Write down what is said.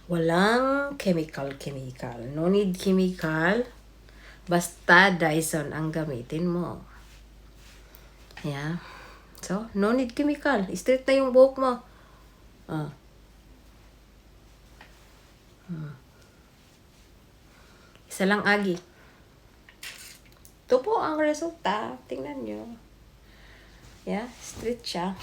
Walang chemical. No need chemical. Basta Dyson ang gamitin mo. Yeah. So, no need chemical. Straight na yung buhok mo. Ah. Isa lang agi. Ito po ang resulta. Tingnan nyo. Yeah, straight siya.